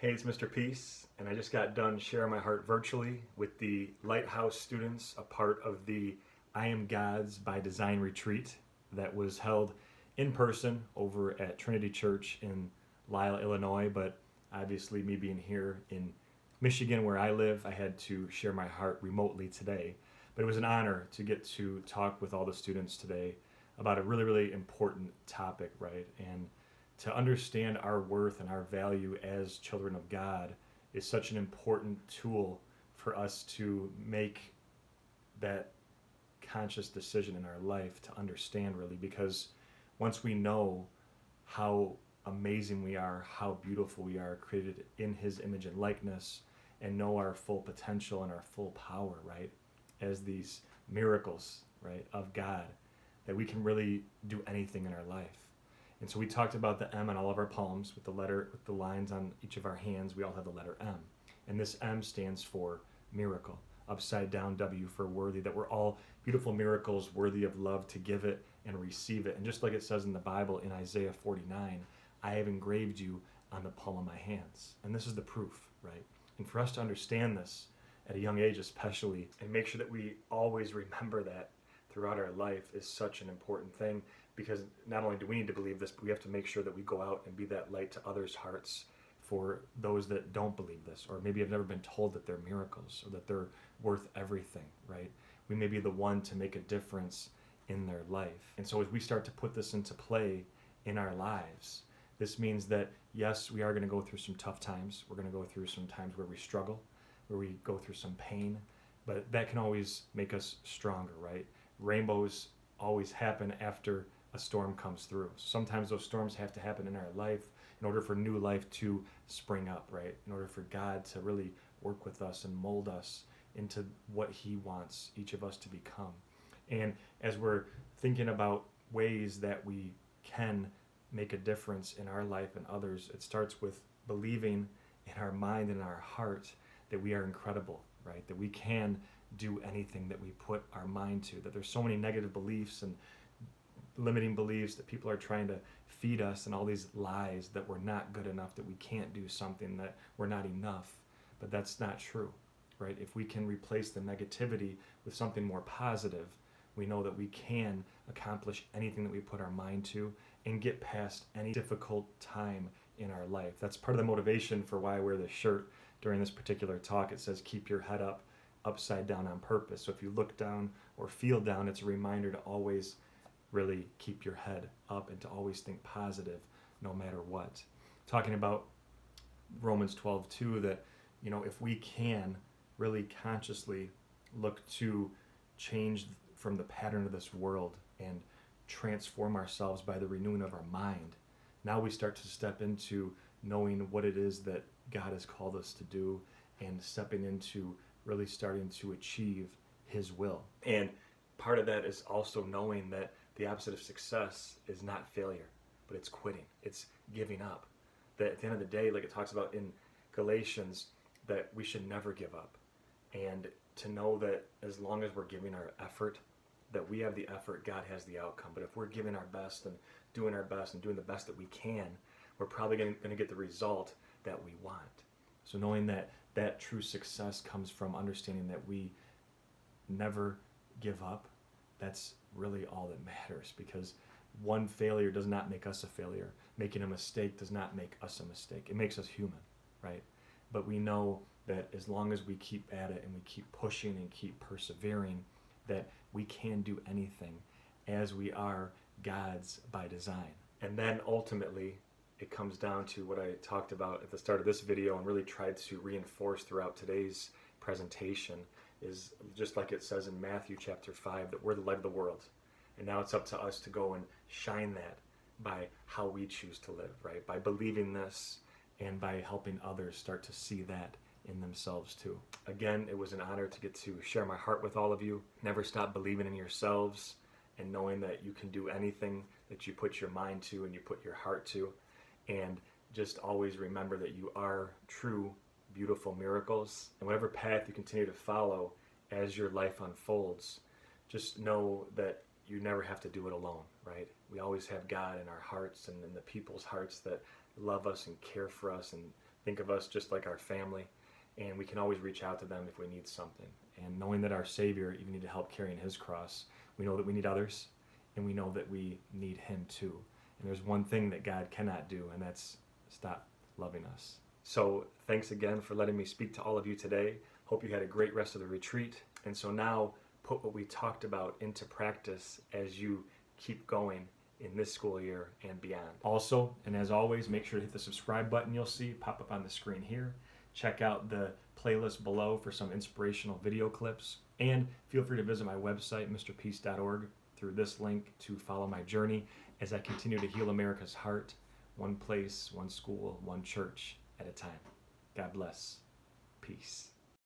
Hey, it's Mr. Peace, and I just got done sharing my heart virtually with the Lighthouse students, a part of the I Am God's by Design retreat that was held in person over at Trinity Church in Lisle, Illinois. But obviously, me being here in Michigan, where I live, I had to share my heart remotely today. But it was an honor to get to talk with all the students today about a really, really important topic, right? And to understand our worth and our value as children of God is such an important tool for us to make that conscious decision in our life to understand, really, because once we know how amazing we are, how beautiful we are, created in His image and likeness, and know our full potential and our full power, right, as these miracles, right, of God, that we can really do anything in our life. And so we talked about the M on all of our palms with the lines on each of our hands. We all have the letter M. And this M stands for miracle. Upside down W for worthy, that we're all beautiful miracles worthy of love to give it and receive it. And just like it says in the Bible in Isaiah 49, I have engraved you on the palm of my hands. And this is the proof, right? And for us to understand this at a young age especially, and make sure that we always remember that throughout our life, is such an important thing, because not only do we need to believe this, but we have to make sure that we go out and be that light to others' hearts for those that don't believe this, or maybe have never been told that they're miracles or that they're worth everything, right? We may be the one to make a difference in their life. And so as we start to put this into play in our lives, this means that yes, we are going to go through some tough times. We're going to go through some times where we struggle, where we go through some pain, but that can always make us stronger, right? Rainbows always happen after a storm comes through. Sometimes those storms have to happen in our life in order for new life to spring up, right? In order for God to really work with us and mold us into what He wants each of us to become. And as we're thinking about ways that we can make a difference in our life and others, it starts with believing in our mind and our heart that we are incredible, right? That we can do anything that we put our mind to, that there's so many negative beliefs and limiting beliefs that people are trying to feed us, and all these lies that we're not good enough, that we can't do something, that we're not enough. But that's not true, right? If we can replace the negativity with something more positive, we know that we can accomplish anything that we put our mind to and get past any difficult time in our life. That's part of the motivation for why I wear this shirt during this particular talk. It says, keep your head up, upside down on purpose. So if you look down or feel down, it's a reminder to always really keep your head up and to always think positive no matter what. Talking about Romans 12:2, that, you know, if we can really consciously look to change from the pattern of this world and transform ourselves by the renewing of our mind, now we start to step into knowing what it is that God has called us to do, and stepping into really starting to achieve His will. And part of that is also knowing that the opposite of success is not failure, but it's quitting. It's giving up. That at the end of the day, like it talks about in Galatians, that we should never give up. And to know that as long as we're giving our effort, that we have the effort, God has the outcome. But if we're giving our best and doing our best and doing the best that we can, we're probably going to get the result that we want. So knowing that that true success comes from understanding that we never give up, that's really all that matters, because one failure does not make us a failure. Making a mistake does not make us a mistake. It makes us human, right? But we know that as long as we keep at it and we keep pushing and keep persevering, that we can do anything, as we are God's by design. And then ultimately, it comes down to what I talked about at the start of this video and really tried to reinforce throughout today's presentation, is just like it says in Matthew chapter 5, that we're the light of the world. And now it's up to us to go and shine that by how we choose to live, right? By believing this and by helping others start to see that in themselves too. Again, it was an honor to get to share my heart with all of you. Never stop believing in yourselves and knowing that you can do anything that you put your mind to and you put your heart to. And just always remember that you are true, beautiful miracles. And whatever path you continue to follow as your life unfolds, just know that you never have to do it alone, right? We always have God in our hearts and in the people's hearts that love us and care for us and think of us just like our family, and we can always reach out to them if we need something. And knowing that our Savior even need to help carrying his cross, we know that we need others, and we know that we need him too. And there's one thing that God cannot do, and that's stop loving us. So thanks again for letting me speak to all of you today. Hope you had a great rest of the retreat. And so now put what we talked about into practice as you keep going in this school year and beyond. Also, and as always, make sure to hit the subscribe button you'll see pop up on the screen here. Check out the playlist below for some inspirational video clips. And feel free to visit my website, mrpeace.org, through this link to follow my journey as I continue to heal America's heart, one place, one school, one church at a time. God bless. Peace.